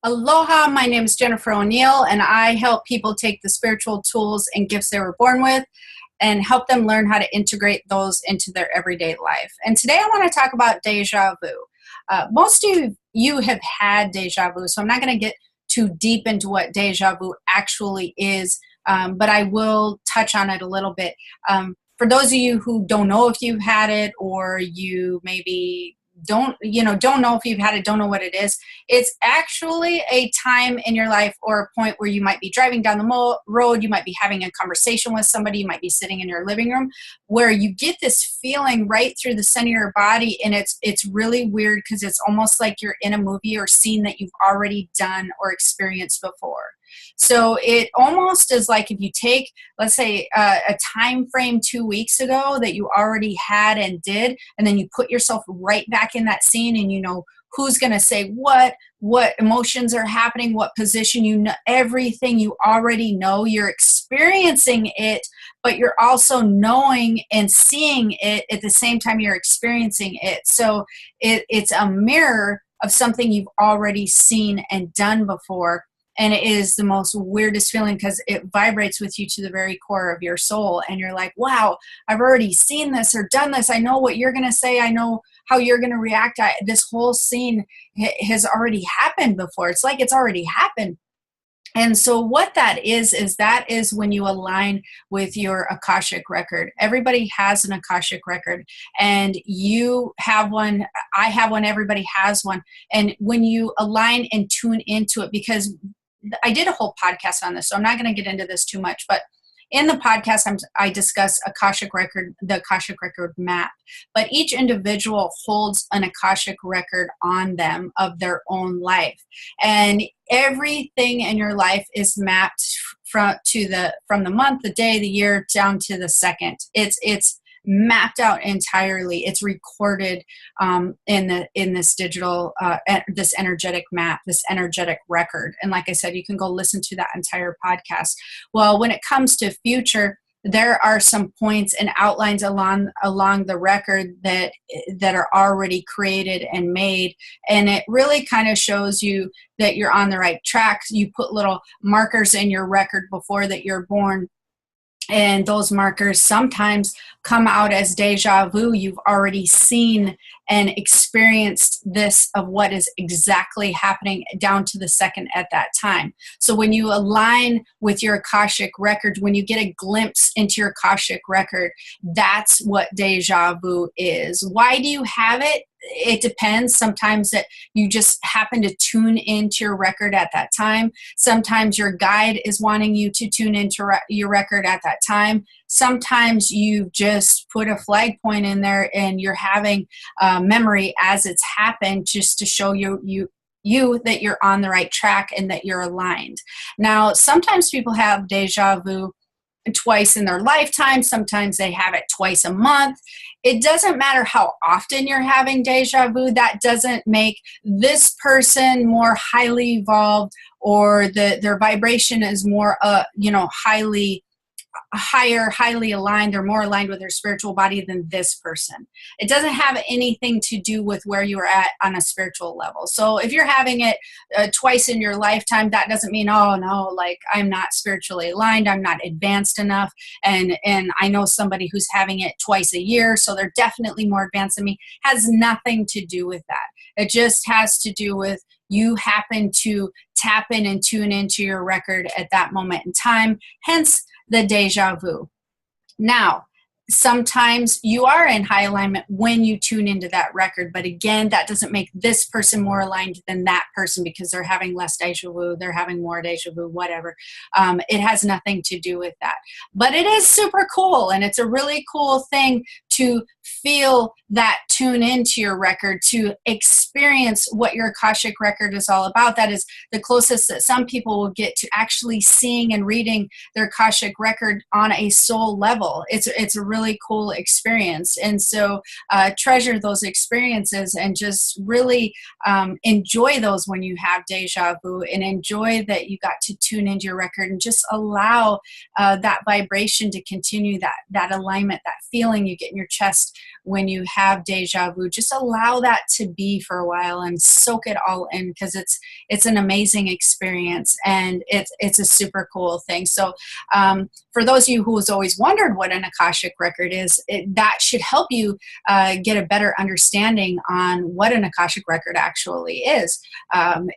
Aloha, my name is Jennifer O'Neill, and I help people take the spiritual tools and gifts they were born with and help them learn how to integrate those into their everyday life. And today I want to talk about deja vu. Most of you have had deja vu, so I'm not going to get too deep into what deja vu actually is, but I will touch on it a little bit. For those of you who don't know if you've had it, or you maybe don't know if you've had it, don't know what it is, it's actually a time in your life or a point where you might be driving down the road, you might be having a conversation with somebody, you might be sitting in your living room, where you get this feeling right through the center of your body, and it's really weird because it's almost like you're in a movie or scene that you've already done or experienced before. So it almost is like if you take, let's say, a time frame 2 weeks ago that you already had and did, and then you put yourself right back in that scene, and you know who's going to say what emotions are happening, what position, you know, everything you already know. You're experiencing it, but you're also knowing and seeing it at the same time you're experiencing it. So it's a mirror of something you've already seen and done before. And it is the most weirdest feeling because it vibrates with you to the very core of your soul. And you're like, wow, I've already seen this or done this. I know what you're going to say. I know how you're going to react. This whole scene has already happened before. It's like it's already happened. And so what that is when you align with your Akashic record. Everybody has an Akashic record, and you have one, I have one, everybody has one. And when you align and tune into it, because I did a whole podcast on this, so I'm not going to get into this too much, but in the podcast, I discuss Akashic record, the Akashic record map, but each individual holds an Akashic record on them of their own life. And everything in your life is mapped from the month, the day, the year, down to the second. It's mapped out entirely. It's recorded in this digital, this energetic map, this energetic record. And like I said, you can go listen to that entire podcast. Well, when it comes to future, there are some points and outlines along the record that are already created and made, and it really kind of shows you that you're on the right track. You put little markers in your record before that you're born, and those markers sometimes come out as deja vu. You've already seen and experienced this of what is exactly happening down to the second at that time. So when you align with your Akashic record, when you get a glimpse into your Akashic record, that's what deja vu is. Why do you have it? It depends. Sometimes that you just happen to tune into your record at that time. Sometimes your guide is wanting you to tune into your record at that time. Sometimes you just put a flag point in there and you're having memory as it's happened, just to show you that you're on the right track and that you're aligned. Now, sometimes people have deja vu twice in their lifetime. Sometimes they have it twice a month. It doesn't matter how often you're having deja vu. That doesn't make this person more highly evolved, or their vibration is more highly aligned, or more aligned with their spiritual body than this person. It doesn't have anything to do with where you are at on a spiritual level. So if you're having it twice in your lifetime, that doesn't mean, oh no, like I'm not spiritually aligned, I'm not advanced enough, and I know somebody who's having it twice a year, so they're definitely more advanced than me. Has nothing to do with that. It just has to do with you happen to tap in and tune into your record at that moment in time, hence the deja vu. Now, sometimes you are in high alignment when you tune into that record, but again, that doesn't make this person more aligned than that person because they're having less deja vu, they're having more deja vu, whatever. It has nothing to do with that. But it is super cool, and it's a really cool thing to feel that tune into your record, to experience what your Akashic record is all about. That is the closest that some people will get to actually seeing and reading their Akashic record on a soul level. It's a really cool experience. And so treasure those experiences and just really enjoy those when you have deja vu, and enjoy that you got to tune into your record and just allow that vibration to continue, that alignment, that feeling you get in your your chest when you have deja vu. Just allow that to be for a while and soak it all in, because it's an amazing experience, and it's a super cool thing. So for those of you who has always wondered what an Akashic record is, that should help you get a better understanding on what an Akashic record actually is.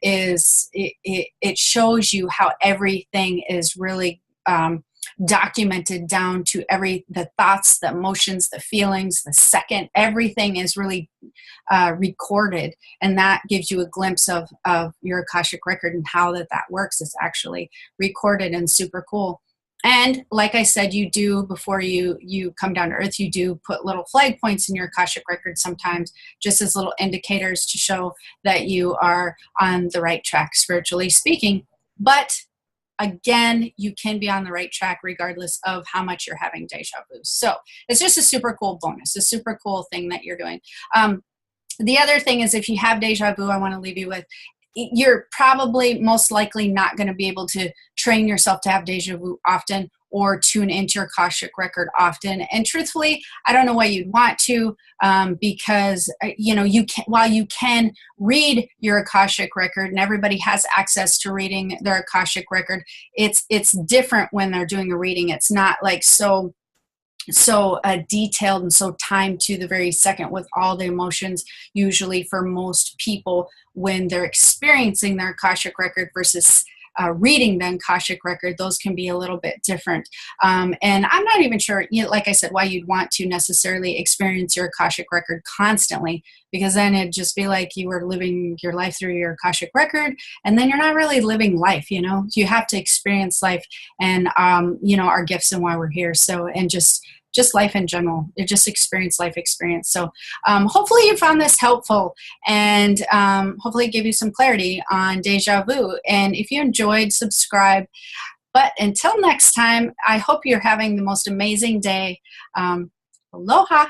It shows you how everything is really documented down to the thoughts, the emotions, the feelings, the second. Everything is really recorded, and that gives you a glimpse of your Akashic record and how that works. It's actually recorded and super cool. And like I said, you do, before you come down to earth, you do put little flag points in your Akashic record sometimes, just as little indicators to show that you are on the right track, spiritually speaking. But again, you can be on the right track regardless of how much you're having deja vu. So it's just a super cool bonus, a super cool thing that you're doing. The other thing is, if you have deja vu, I want to leave you with, you're probably most likely not going to be able to train yourself to have deja vu often or tune into your Akashic record often. And truthfully, I don't know why you'd want to, because while you can read your Akashic record, and everybody has access to reading their Akashic record, it's different when they're doing a reading. It's not like so detailed and so timed to the very second with all the emotions, usually for most people when they're experiencing their Akashic record versus reading the Akashic record. Those can be a little bit different. And I'm not even sure, like I said, why you'd want to necessarily experience your Akashic record constantly, because then it'd just be like you were living your life through your Akashic record, and then you're not really living life. You have to experience life, and our gifts and why we're here. So, and just life in general. It just life experience. So hopefully you found this helpful, and hopefully it gave you some clarity on deja vu. And if you enjoyed, subscribe. But until next time, I hope you're having the most amazing day. Aloha.